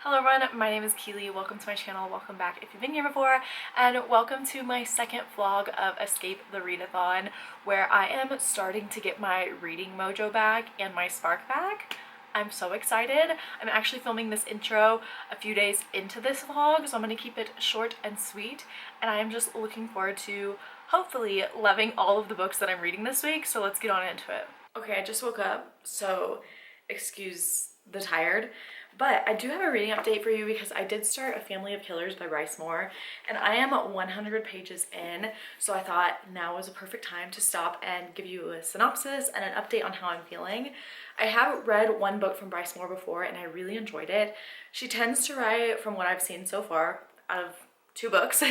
Hello everyone, my name is Keely. Welcome to my channel. Welcome back if you've been here before, and welcome to my second vlog of Escape the Readathon, where I am starting to get my reading mojo back and my spark back. I'm so excited. I'm actually filming this intro a few days into this vlog, so I'm going to keep it short and sweet, and I am just looking forward to hopefully loving all of the books that I'm reading this week, so let's get on into it. Okay, I just woke up, so excuse the tired. But I do have a reading update for you because I did start A Family of Killers by Bryce Moore, and I am 100 pages in, so I thought now was a perfect time to stop and give you a synopsis and an update on how I'm feeling. I have read one book from Bryce Moore before and I really enjoyed it. She tends to write, from what I've seen so far, out of two books,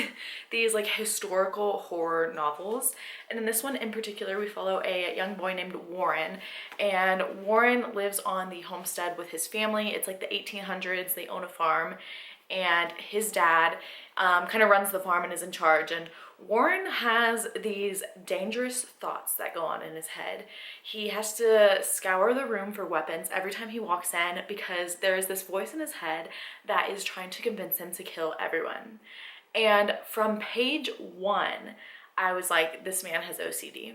these like historical horror novels, and in this one in particular we follow a young boy named Warren, and Warren lives on the homestead with his family. It's like the 1800s, they own a farm, and his dad kind of runs the farm and is in charge, and Warren has these dangerous thoughts that go on in his head. He has to scour the room for weapons every time he walks in because there is this voice in his head that is trying to convince him to kill everyone. And from page one, I was like, this man has OCD.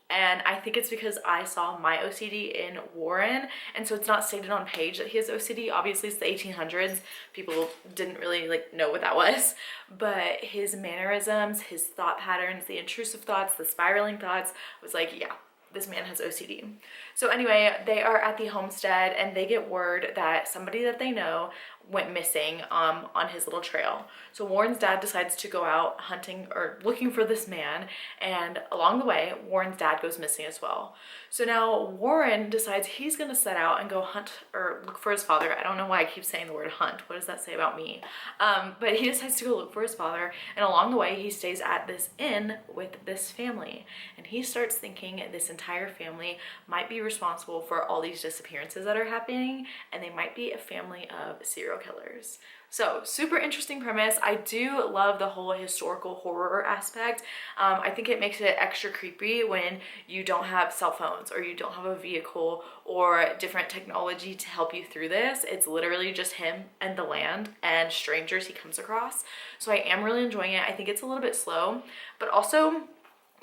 And I think it's because I saw my OCD in Warren, and so it's not stated on page that he has OCD. Obviously it's the 1800s, people didn't really like know what that was, but his mannerisms, his thought patterns, the intrusive thoughts, the spiraling thoughts, was like, yeah, this man has OCD. So anyway, they are at the homestead and they get word that somebody that they know went missing on his little trail. So Warren's dad decides to go out hunting or looking for this man, and along the way Warren's dad goes missing as well. So now Warren decides he's gonna set out and go hunt or look for his father. I don't know why I keep saying the word hunt. What does that say about me? But he decides to go look for his father, and along the way he stays at this inn with this family, and he starts thinking this entire family might be responsible for all these disappearances that are happening, and they might be a family of serial killers. So super interesting premise. I do love the whole historical horror aspect. I think it makes it extra creepy when you don't have cell phones or you don't have a vehicle or different technology to help you through this. It's literally just him and the land and strangers he comes across. So I am really enjoying it. I think it's a little bit slow, but also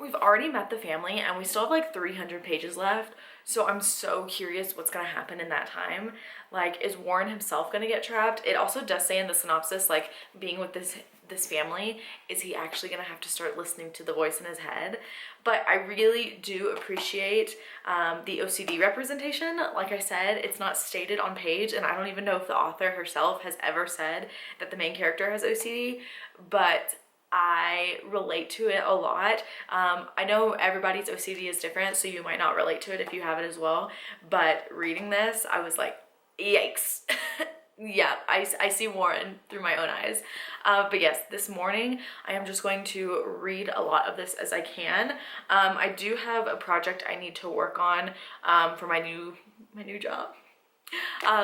we've already met the family and we still have like 300 pages left. So I'm so curious what's gonna happen in that time. Like, is Warren himself gonna get trapped? It also does say in the synopsis, like, being with this family, is he actually gonna have to start listening to the voice in his head? But I really do appreciate the OCD representation. Like I said, it's not stated on page, and I don't even know if the author herself has ever said that the main character has OCD, but I relate to it a lot. I know everybody's OCD is different, so you might not relate to it if you have it as well, but reading this, I was like, yikes. Yeah, I see Warren through my own eyes. But yes, this morning I am just going to read a lot of this as I can. I do have a project I need to work on for my new job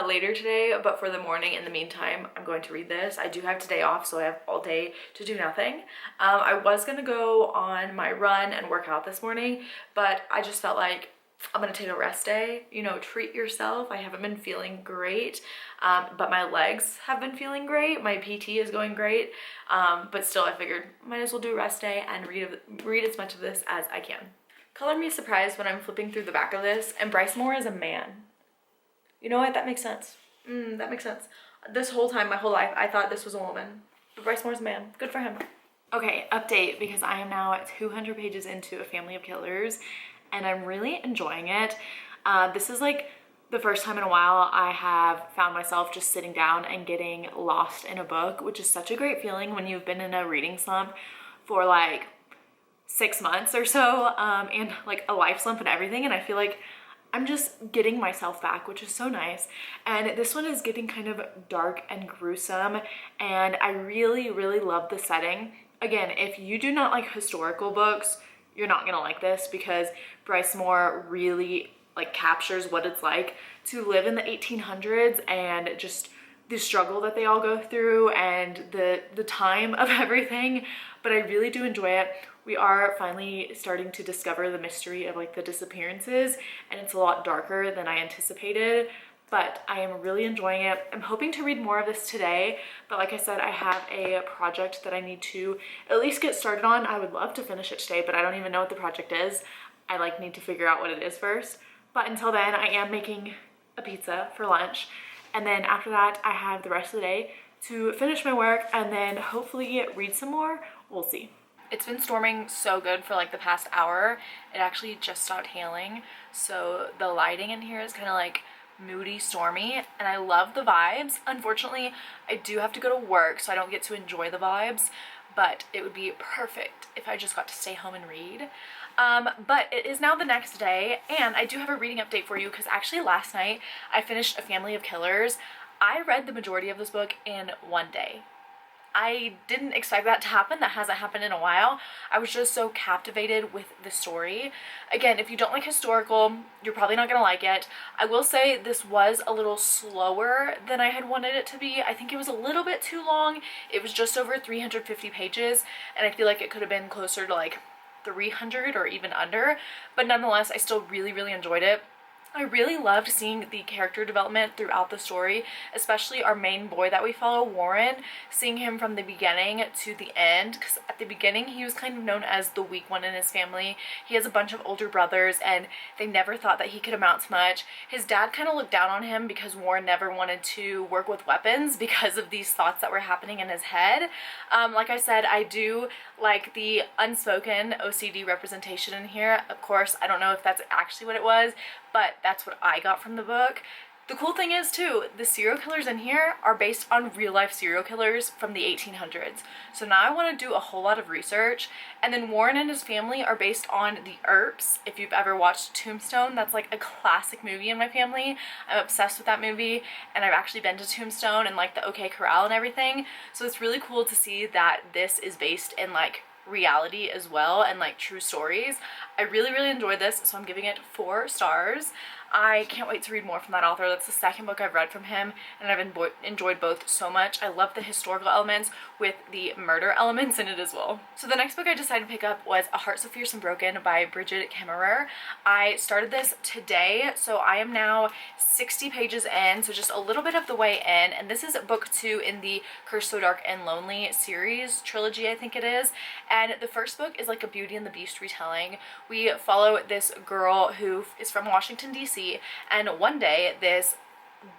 later today, but for the morning, in the meantime, I'm going to read this. I do have today off, so I have all day to do nothing. I was gonna go on my run and work out this morning, but I just felt like I'm gonna take a rest day. You know, treat yourself. I haven't been feeling great, but my legs have been feeling great. My PT is going great, but still I figured might as well do a rest day and read as much of this as I can. Color me surprised when I'm flipping through the back of this, and Bryce Moore is a man. You know what? That makes sense. That makes sense. This whole time, my whole life, I thought this was a woman. But Bryce Moore's a man. Good for him. Okay, update, because I am now at 200 pages into A Family of Killers, and I'm really enjoying it. This is like the first time in a while I have found myself just sitting down and getting lost in a book, which is such a great feeling when you've been in a reading slump for like 6 months or so, and like a life slump and everything, and I feel like I'm just getting myself back, which is so nice. And this one is getting kind of dark and gruesome, and I really, really love the setting. Again, if you do not like historical books, you're not gonna like this, because Bryce Moore really like captures what it's like to live in the 1800s and just the struggle that they all go through and the time of everything. But I really do enjoy it. We are finally starting to discover the mystery of like the disappearances, and it's a lot darker than I anticipated, but I am really enjoying it. I'm hoping to read more of this today, but like I said, I have a project that I need to at least get started on. I would love to finish it today, but I don't even know what the project is. I like need to figure out what it is first. But until then, I am making a pizza for lunch. And then after that, I have the rest of the day to finish my work and then hopefully read some more. We'll see. It's been storming so good for like the past hour. It actually just stopped hailing. So the lighting in here is kind of like moody, stormy, and I love the vibes. Unfortunately, I do have to go to work, so I don't get to enjoy the vibes, but it would be perfect if I just got to stay home and read. But it is now the next day, and I do have a reading update for you because actually last night I finished A Family of Killers. I read the majority of this book in one day. I didn't expect that to happen. That hasn't happened in a while. I was just so captivated with the story. Again, if you don't like historical, you're probably not gonna like it. I will say this was a little slower than I had wanted it to be. I think it was a little bit too long. It was just over 350 pages, and I feel like it could have been closer to like 300 or even under, but nonetheless, I still really enjoyed it. I really loved seeing the character development throughout the story, especially our main boy that we follow, Warren, seeing him from the beginning to the end, because at the beginning he was kind of known as the weak one in his family. He has a bunch of older brothers and they never thought that he could amount to much. His dad kind of looked down on him because Warren never wanted to work with weapons because of these thoughts that were happening in his head. Like I said, I do like the unspoken OCD representation in here. Of course, I don't know if that's actually what it was, but that's what I got from the book. The cool thing is too, the serial killers in here are based on real life serial killers from the 1800s. So now I want to do a whole lot of research. And then Warren and his family are based on the Earps. If you've ever watched Tombstone, that's like a classic movie in my family. I'm obsessed with that movie, and I've actually been to Tombstone and like the OK Corral and everything. So it's really cool to see that this is based in like reality as well and like true stories. I really enjoyed this, so I'm giving it 4 stars. I can't wait to read more from that author. That's the second book I've read from him, and I've enjoyed both so much. I love the historical elements with the murder elements in it as well. So the next book I decided to pick up was A Heart So Fierce and Broken by Bridget Kemmerer. I started this today, so I am now 60 pages in, so just a little bit of the way in, and this is book 2 in the Cursed So Dark and Lonely series, trilogy I think it is, and the first book is like a Beauty and the Beast retelling. We follow this girl who is from Washington, D.C., and one day this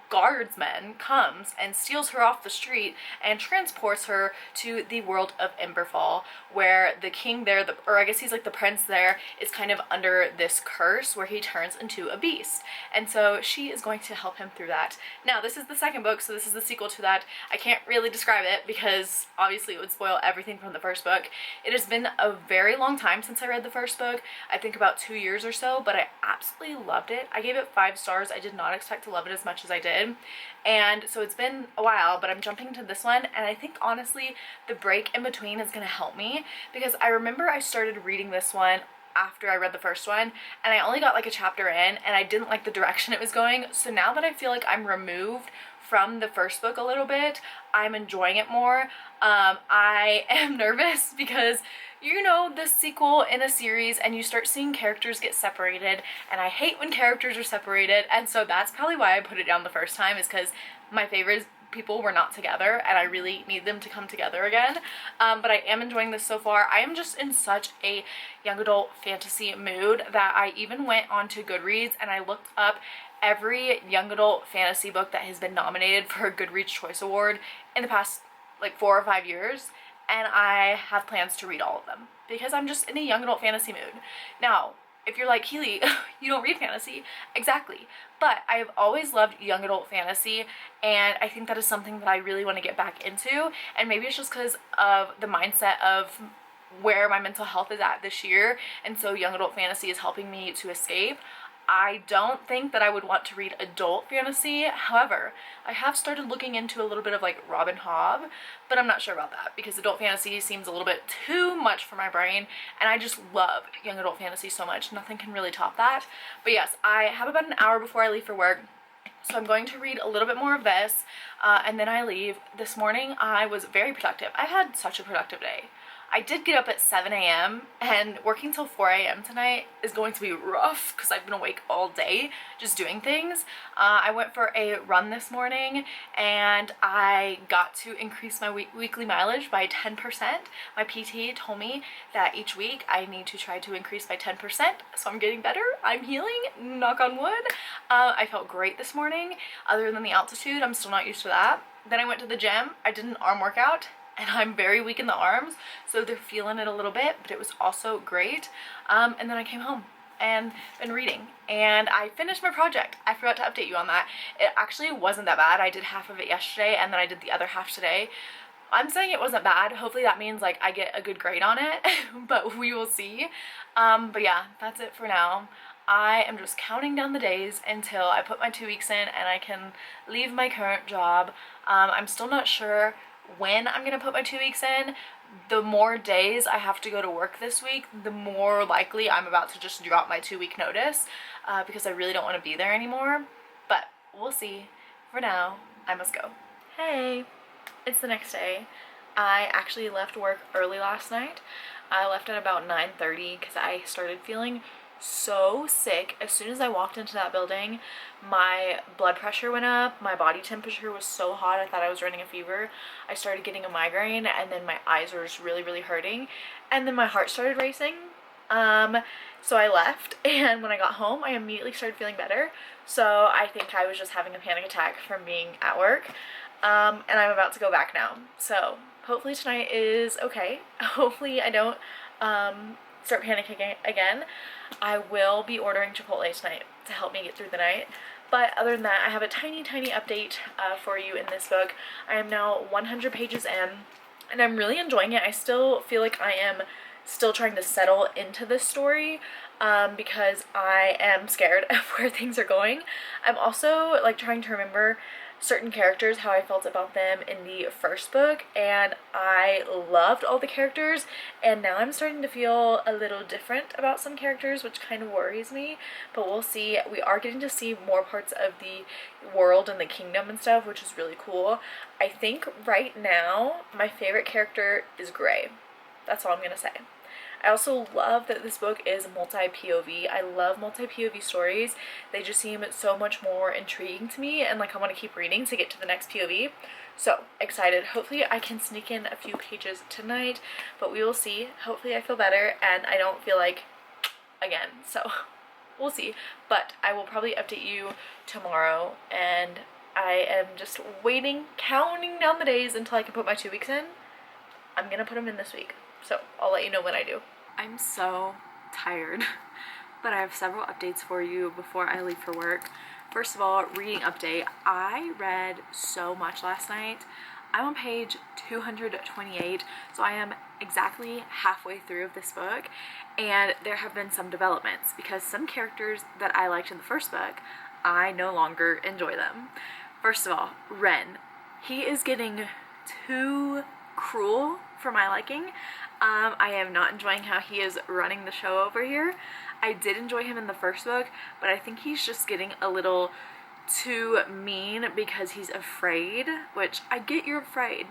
guardsman comes and steals her off the street and transports her to the world of Emberfall, where the king there, or I guess he's like the prince there, is kind of under this curse where he turns into a beast. And so she is going to help him through that. Now, this is the second book, so this is the sequel to that. I can't really describe it because obviously it would spoil everything from the first book. It has been a very long time since I read the first book. I think about 2 years or so, but I absolutely loved it. I gave it 5 stars. I did not expect to love it as much as I did. And so it's been a while, but I'm jumping to this one, and I think honestly the break in between is going to help me, because I remember I started reading this one after I read the first one, and I only got like a chapter in, and I didn't like the direction it was going. So now that I feel like I'm removed from the first book a little bit, I'm enjoying it more. I am nervous because, you know, the sequel in a series and you start seeing characters get separated, and I hate when characters are separated, and so that's probably why I put it down the first time, is because my favorite people were not together and I really need them to come together again. But I am enjoying this so far. I am just in such a young adult fantasy mood that I even went onto Goodreads and I looked up every young adult fantasy book that has been nominated for a Goodreads Choice Award in the past like 4 or 5 years, and I have plans to read all of them because I'm just in a young adult fantasy mood. Now, if you're like, Keely, you don't read fantasy, exactly, but I have always loved young adult fantasy, and I think that is something that I really want to get back into, and maybe it's just because of the mindset of where my mental health is at this year, and so young adult fantasy is helping me to escape. I don't think that I would want to read adult fantasy. However, I have started looking into a little bit of like Robin Hobb, but I'm not sure about that because adult fantasy seems a little bit too much for my brain, and I just love young adult fantasy so much. Nothing can really top that. But yes, I have about an hour before I leave for work, so I'm going to read a little bit more of this, and then I leave. This morning I was very productive. I had such a productive day. I did get up at 7 a.m. and working till 4 a.m. tonight is going to be rough because I've been awake all day just doing things. I went for a run this morning and I got to increase my weekly mileage by 10%. My PT told me that each week I need to try to increase by 10%, so I'm getting better. I'm healing, knock on wood. I felt great this morning. Other than the altitude, I'm still not used to that. Then I went to the gym. I did an arm workout and I'm very weak in the arms, so they're feeling it a little bit, but it was also great. And then I came home and been reading, and I finished my project. I forgot to update you on that. It actually wasn't that bad. I did half of it yesterday and then I did the other half today. I'm saying it wasn't bad. Hopefully that means like I get a good grade on it, but we will see. But yeah, that's it for now. I am just counting down the days until I put my 2 weeks in and I can leave my current job. I'm still not sure when I'm gonna put my 2 weeks in. The more days I have to go to work this week, the more likely I'm about to just drop my 2 week notice because I really don't want to be there anymore. But we'll see. For now, I must go. Hey, it's the next day. I actually left work early last night. I left at about 9:30 because I started feeling so sick. As soon as I walked into that building, my blood pressure went up, my body temperature was so hot I thought I was running a fever. I started getting a migraine and then my eyes were just really hurting, and then my heart started racing. So I left, and when I got home I immediately started feeling better. So I think I was just having a panic attack from being at work, and I'm about to go back now. So hopefully tonight is okay. Hopefully I don't start panicking again. I will be ordering Chipotle tonight to help me get through the night. But other than that, I have a tiny update for you in this book. I am now 100 pages in and I'm really enjoying it. I still feel like I am still trying to settle into this story because I am scared of where things are going. I'm also like trying to remember certain characters, how I felt about them in the first book, and I loved all the characters, and now I'm starting to feel a little different about some characters, which kind of worries me, but we'll see. We are getting to see more parts of the world and the kingdom and stuff, which is really cool. I think right now my favorite character is Gray. That's all I'm gonna say. I also love that this book is multi-POV. I love multi-POV stories. They just seem so much more intriguing to me, and like I want to keep reading to get to the next POV. So excited. Hopefully I can sneak in a few pages tonight, but we will see. Hopefully I feel better and I don't feel like again. So we'll see. But I will probably update you tomorrow, and I am just waiting, counting down the days until I can put my 2 weeks in. I'm gonna put them in this week, so I'll let you know when I do. I'm so tired, but I have several updates for you before I leave for work. First of all, reading update. I read so much last night. I'm on page 228, so I am exactly halfway through this book, and there have been some developments because some characters that I liked in the first book, I no longer enjoy them. First of all, Ren. He is getting too cruel for my liking. I am not enjoying how he is running the show over here. I did enjoy him in the first book, but I think he's just getting a little too mean because he's afraid, which I get you're afraid,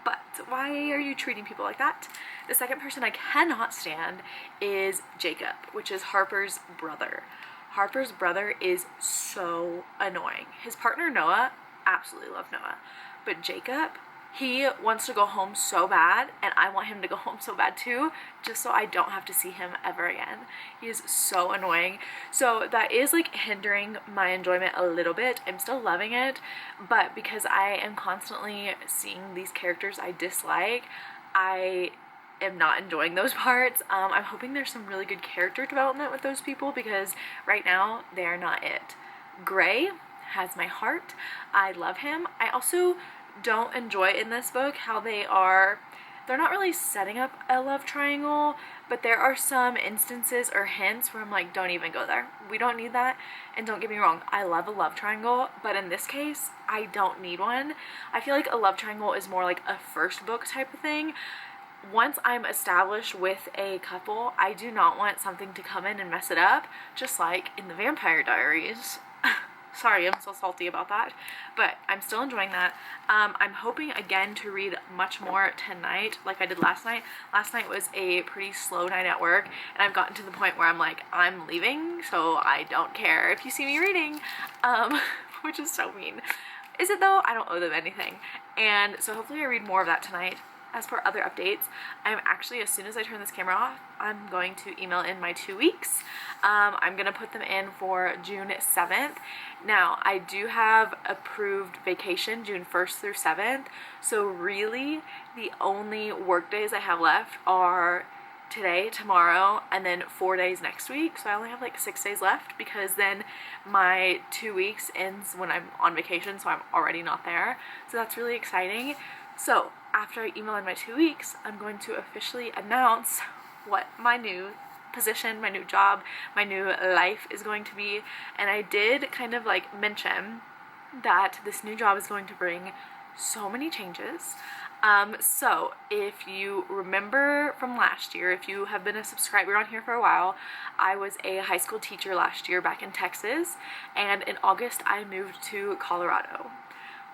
but why are you treating people like that? The second person I cannot stand is Jacob, which is Harper's brother. Harper's brother is so annoying. His partner Noah, absolutely love Noah, but Jacob, he wants to go home so bad, and I want him to go home so bad too, just so I don't have to see him ever again. He is so annoying. So that is like hindering my enjoyment a little bit. I'm still loving it, but because I am constantly seeing these characters I dislike, I am not enjoying those parts. I'm hoping there's some really good character development with those people because right now they are not it. Gray has my heart. I love him. I also don't enjoy in this book how they're not really setting up a love triangle, but there are some instances or hints where I'm like, don't even go there. We don't need that. And don't get me wrong, I love a love triangle, but in this case, I don't need one. I feel like a love triangle is more like a first book type of thing. Once I'm established with a couple, I do not want something to come in and mess it up, just like in the Vampire Diaries. Sorry, I'm so salty about that, but I'm still enjoying that. I'm hoping again to read much more tonight like I did last night. Last night was a pretty slow night at work, and I've gotten to the point where I'm like, I'm leaving, so I don't care if you see me reading, which is so mean. Is it though? I don't owe them anything. And so hopefully I read more of that tonight. As for other updates, I'm actually, as soon as I turn this camera off, I'm going to email in my 2 weeks. I'm going to put them in for June 7th. Now, I do have approved vacation June 1st through 7th, so really the only work days I have left are today, tomorrow, and then 4 days next week. So I only have like 6 days left, because then my 2 weeks ends when I'm on vacation, so I'm already not there. So that's really exciting. So after I email in my 2 weeks, I'm going to officially announce what my new position, my new job, my new life is going to be. And I did kind of like mention that this new job is going to bring so many changes. So if you remember from last year, if you have been a subscriber on here for a while, I was a high school teacher last year back in Texas, and in August I moved to Colorado.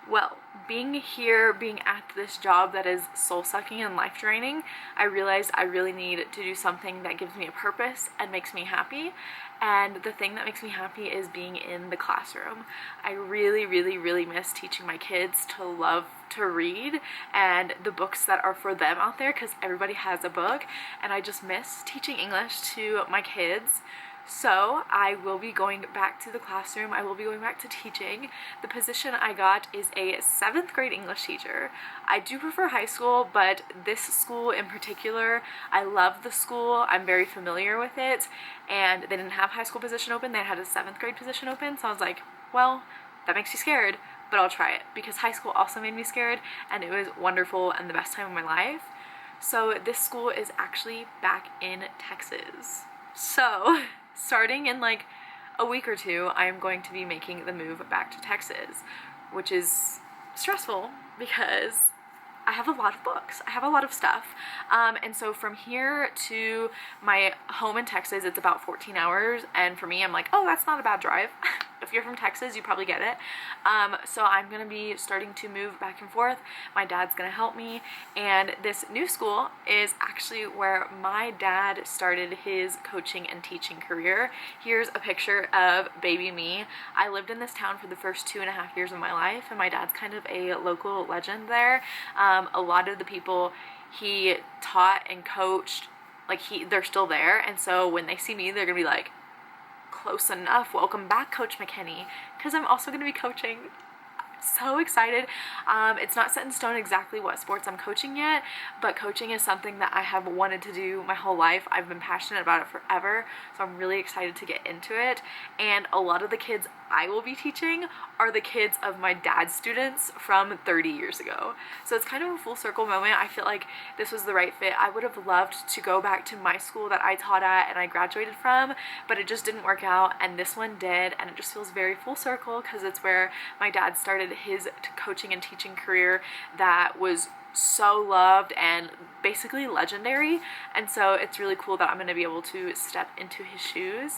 Well, being here, being at this job that is soul-sucking and life-draining, I realized I really need to do something that gives me a purpose and makes me happy. And the thing that makes me happy is being in the classroom. I really, really, really miss teaching my kids to love to read and the books that are for them out there, because everybody has a book, and I just miss teaching English to my kids. So I will be going back to the classroom. I will be going back to teaching. The position I got is a 7th grade English teacher. I do prefer high school, but this school in particular, I love the school. I'm very familiar with it, and they didn't have high school position open. They had a 7th grade position open, so I was like, well, that makes you scared, but I'll try it, because high school also made me scared, and it was wonderful and the best time of my life. So this school is actually back in Texas. So starting in like a week or two, I am going to be making the move back to Texas, which is stressful because I have a lot of books. I have a lot of stuff. And so from here to my home in Texas, it's about 14 hours. And for me, I'm like, oh, that's not a bad drive. If you're from Texas, you probably get it. So I'm going to be starting to move back and forth. My dad's going to help me. And this new school is actually where my dad started his coaching and teaching career. Here's a picture of baby me. I lived in this town for the first 2.5 years of my life, and my dad's kind of a local legend there. A lot of the people he taught and coached, like they're still there, and so when they see me, they're gonna be like, close enough, welcome back, Coach McKinney, because I'm also gonna be coaching. So excited. It's not set in stone exactly what sports I'm coaching yet, but coaching is something that I have wanted to do my whole life. I've been passionate about it forever, so I'm really excited to get into it. And a lot of the kids I will be teaching are the kids of my dad's students from 30 years ago. So it's kind of a full circle moment. I feel like this was the right fit. I would have loved to go back to my school that I taught at and I graduated from, but it just didn't work out, and this one did, and it just feels very full circle because it's where my dad started his coaching and teaching career that was so loved and basically legendary. And so it's really cool that I'm going to be able to step into his shoes.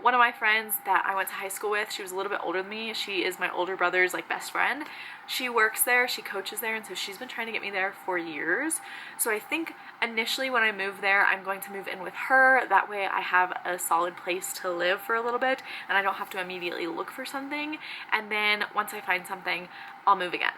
One of my friends that I went to high school with, she was a little bit older than me. She is my older brother's like best friend. She works there, she coaches there, and so she's been trying to get me there for years. So I think initially when I move there, I'm going to move in with her. That way I have a solid place to live for a little bit, and I don't have to immediately look for something. And then once I find something, I'll move again.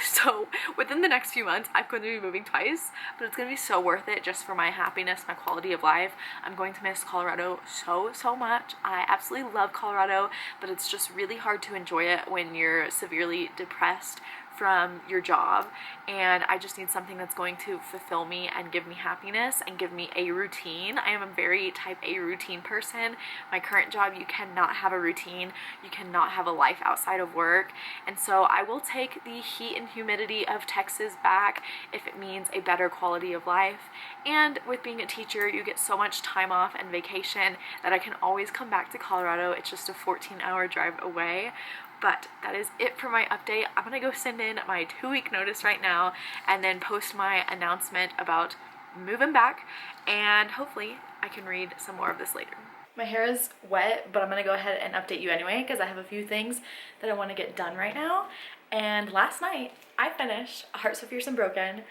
So within the next few months, I'm going to be moving twice, but it's going to be so worth it just for my happiness, my quality of life. I'm going to miss Colorado so much. I absolutely love Colorado, but it's just really hard to enjoy it when you're severely depressed from your job, and I just need something that's going to fulfill me and give me happiness and give me a routine. I am a very type A routine person. My current job, you cannot have a routine, you cannot have a life outside of work, and so I will take the heat and humidity of Texas back if it means a better quality of life. And with being a teacher, you get so much time off and vacation that I can always come back to Colorado. It's just a 14-hour drive away. But that is it for my update. I'm gonna go send in my 2-week notice right now and then post my announcement about moving back, and hopefully I can read some more of this later. My hair is wet, but I'm gonna go ahead and update you anyway because I have a few things that I want to get done right now. And last night I finished Heart So Fierce and Broken,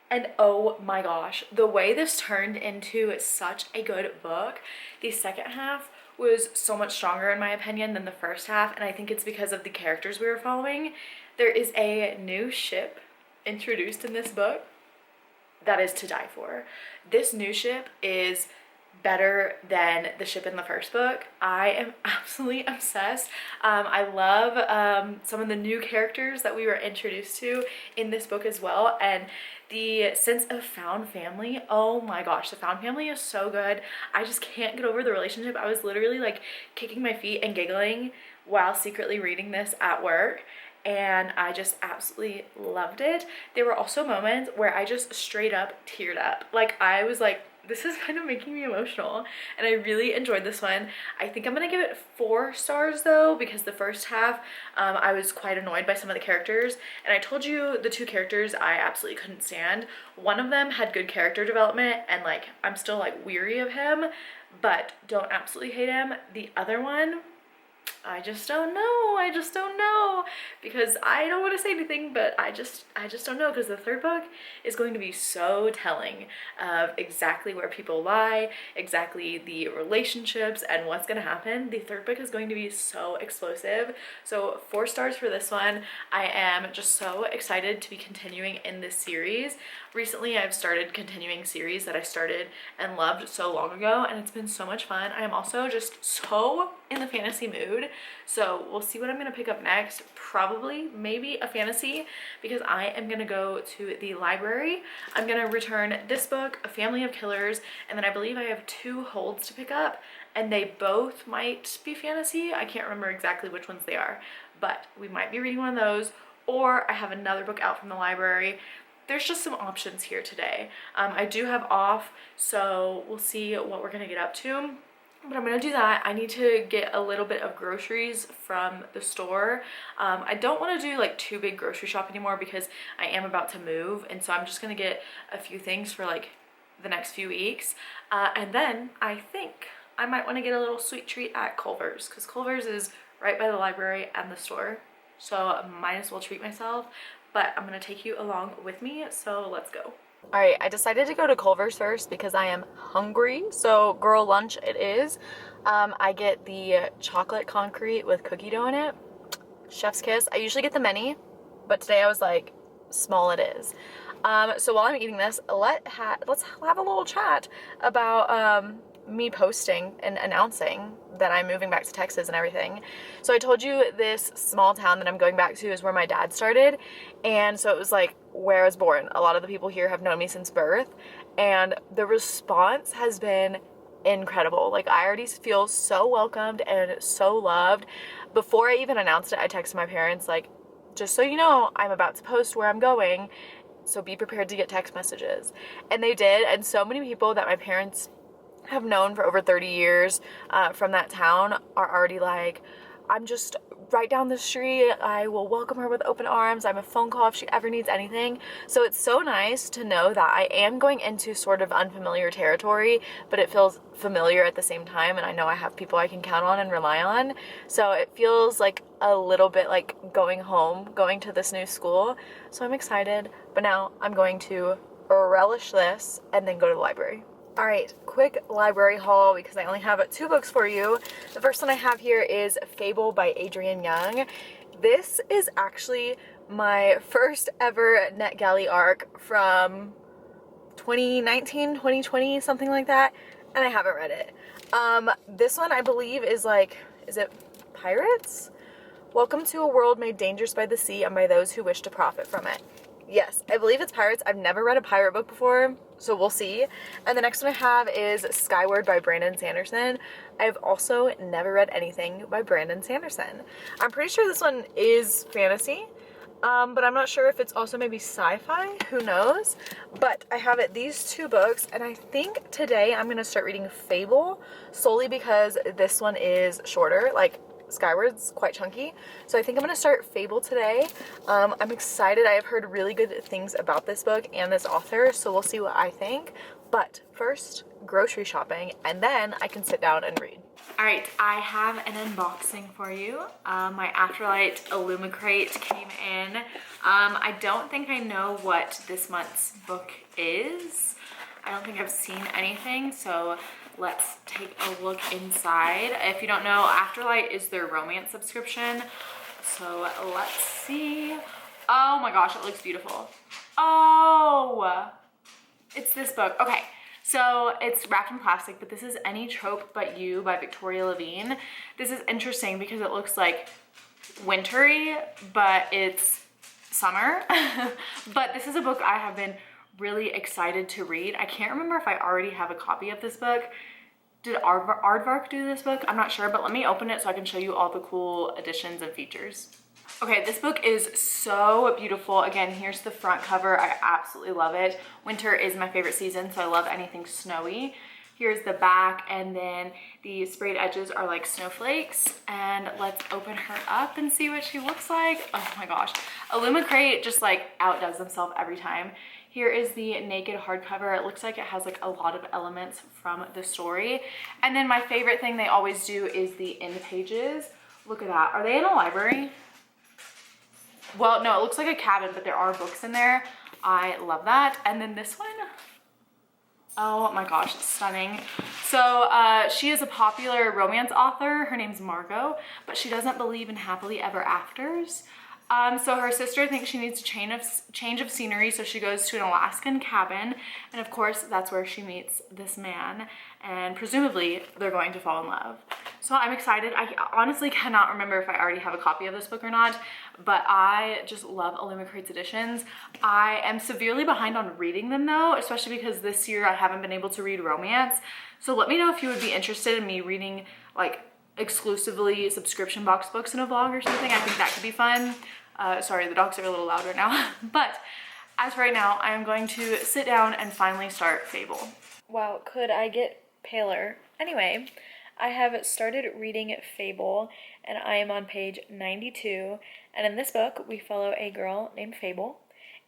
and oh my gosh, the way this turned into such a good book. The second half was so much stronger in my opinion than the first half, and I think it's because of the characters we were following. There is a new ship introduced in this book that is to die for. This new ship is better than the ship in the first book. I am absolutely obsessed. I love some of the new characters that we were introduced to in this book as well, and the sense of found family. Oh my gosh, the found family is so good. I just can't get over the relationship. I was literally like kicking my feet and giggling while secretly reading this at work, and I just absolutely loved it. There were also moments where I just straight up teared up. Like I was like, this is kind of making me emotional, and I really enjoyed this one. I think I'm gonna give it 4 stars though, because the first half I was quite annoyed by some of the characters, and I told you the 2 characters I absolutely couldn't stand. One of them had good character development, and like I'm still like weary of him, but don't absolutely hate him. The other one, I just don't know, because I don't want to say anything, but I just don't know, because the third book is going to be so telling of exactly where people lie, exactly the relationships and what's going to happen. The third book is going to be so explosive. So 4 stars for this one. I am just so excited to be continuing in this series. Recently I've started continuing series that I started and loved so long ago, and it's been so much fun. I am also just so in the fantasy mood, so we'll see what I'm gonna pick up next. Probably maybe a fantasy, because I am gonna go to the library. I'm gonna return this book, A Family of Killers, and then I believe I have 2 holds to pick up, and they both might be fantasy. I can't remember exactly which ones they are, but we might be reading one of those, or I have another book out from the library. There's just some options here today. I do have off, so we'll see what we're gonna get up to. But I'm gonna do that. I need to get a little bit of groceries from the store. I don't want to do like too big grocery shop anymore because I am about to move, and so I'm just gonna get a few things for like the next few weeks, and then I think I might want to get a little sweet treat at Culver's, because Culver's is right by the library and the store, so I might as well treat myself. But I'm gonna take you along with me, so let's go. All right, I decided to go to Culver's first because I am hungry, so girl lunch it is. I get the chocolate concrete with cookie dough in it. Chef's kiss. I usually get the mini, but today I was like, small it is. So while I'm eating this, let's have a little chat about me posting and announcing that I'm moving back to Texas and everything. So I told you this small town that I'm going back to is where my dad started, and so it was like where I was born. A lot of the people here have known me since birth, and the response has been incredible. Like I already feel so welcomed and so loved. Before I even announced it, I texted my parents like, just so you know, I'm about to post where I'm going, so be prepared to get text messages. And they did, and so many people that my parents have known for over 30 years from that town are already like, I'm just right down the street, I will welcome her with open arms, I'm a phone call if she ever needs anything. So it's so nice to know that I am going into sort of unfamiliar territory, but it feels familiar at the same time, and I know I have people I can count on and rely on. So it feels like a little bit like going home, going to this new school. So I'm excited, but now I'm going to relish this and then go to the library. All right, quick library haul because I only have 2 books for you. The first one I have here is Fable by Adrienne Young. This is actually my first ever NetGalley arc from 2019, 2020, something like that, and I haven't read it. This one I believe is like, is it pirates? Welcome to a world made dangerous by the sea and by those who wish to profit from it. Yes, I believe it's pirates. I've never read a pirate book before, so we'll see. And the next one I have is Skyward by Brandon Sanderson. I've also never read anything by Brandon Sanderson. I'm pretty sure this one is fantasy, but I'm not sure if it's also maybe sci-fi, who knows. But I have these 2 books, and I think today I'm going to start reading Fable, solely because this one is shorter, like Skyward's quite chunky. So I think I'm going to start Fable today. I'm excited. I have heard really good things about this book and this author, so we'll see what I think. But first, grocery shopping, and then I can sit down and read. All right, I have an unboxing for you. My Afterlight Illumicrate came in. I don't think I know what this month's book is. I don't think I've seen anything, so let's take a look inside. If you don't know, Afterlight is their romance subscription. So let's see. Oh my gosh, it looks beautiful. Oh, it's this book. Okay, so it's wrapped in plastic, but this is Any Trope But You by Victoria Levine. This is interesting because it looks like wintry, but it's summer. But this is a book I have been really excited to read. I can't remember if I already have a copy of this book. Did Aardvark do this book? I'm not sure, but let me open it so I can show you all the cool additions and features. Okay, this book is so beautiful. Again, here's the front cover. I absolutely love it. Winter is my favorite season, so I love anything snowy. Here's the back, and then the sprayed edges are like snowflakes. And let's open her up and see what she looks like. Oh my gosh. Illumicrate just like outdoes themselves every time. Here is the naked hardcover. It looks like it has like a lot of elements from the story. And then my favorite thing they always do is the end pages. Look at that. Are they in a library? Well, no, it looks like a cabin, but there are books in there. I love that. And then this one, oh my gosh, it's stunning. So she is a popular romance author. Her name's Margot, but she doesn't believe in happily ever afters. So her sister thinks she needs a change of scenery, so she goes to an Alaskan cabin, and of course that's where she meets this man, and presumably they're going to fall in love. So I'm excited. I honestly cannot remember if I already have a copy of this book or not, but I just love Illumicrate's editions. I am severely behind on reading them though, especially because this year I haven't been able to read romance. So let me know if you would be interested in me reading like exclusively subscription box books in a vlog or something. I think that could be fun. Sorry, the dogs are a little loud right now. But as for right now, I am going to sit down and finally start Fable. Wow, could I get paler? Anyway, I have started reading Fable, and I am on page 92. And in this book, we follow a girl named Fable.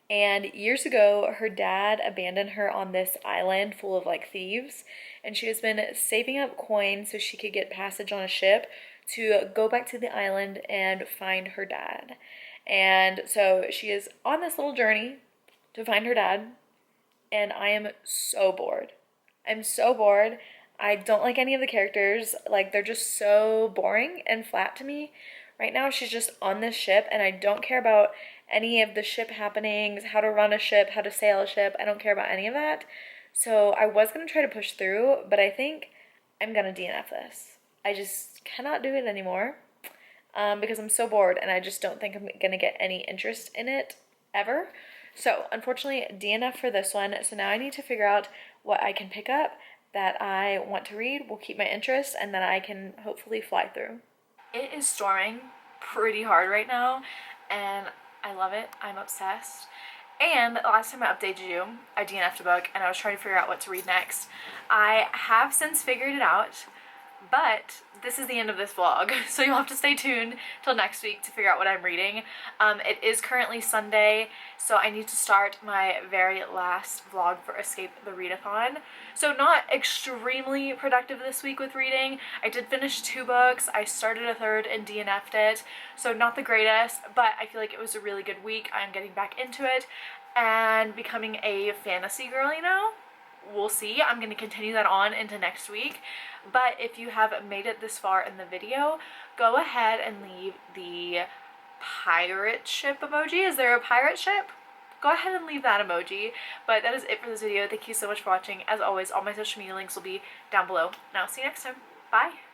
And years ago, her dad abandoned her on this island full of like thieves, and she has been saving up coins so she could get passage on a ship to go back to the island and find her dad. And so she is on this little journey to find her dad, and I am so bored. I'm so bored. I don't like any of the characters. Like, they're just so boring and flat to me. Right now, she's just on this ship, and I don't care about any of the ship happenings, how to run a ship, how to sail a ship. I don't care about any of that. So I was going to try to push through, but I think I'm going to DNF this. I just cannot do it anymore because I'm so bored, and I just don't think I'm going to get any interest in it ever. So unfortunately, DNF for this one. So now I need to figure out what I can pick up that I want to read, will keep my interest, and that I can hopefully fly through. It is storming pretty hard right now, and I love it. I'm obsessed. And last time I updated you, I DNF'd a book, and I was trying to figure out what to read next. I have since figured it out, but this is the end of this vlog, so you'll have to stay tuned till next week to figure out what I'm reading. It is currently Sunday, so I need to start my very last vlog for Escape the Readathon. So not extremely productive this week with reading. I did finish 2 books, I started a 3rd and DNF'd it, so not the greatest, but I feel like it was a really good week. I'm getting back into it and becoming a fantasy girly now. We'll see. I'm going to continue that on into next week. But if you have made it this far in the video, go ahead and leave the pirate ship emoji. Is there a pirate ship? Go ahead and leave that emoji. But that is it for this video. Thank you so much for watching. As always, all my social media links will be down below. Now, see you next time. Bye!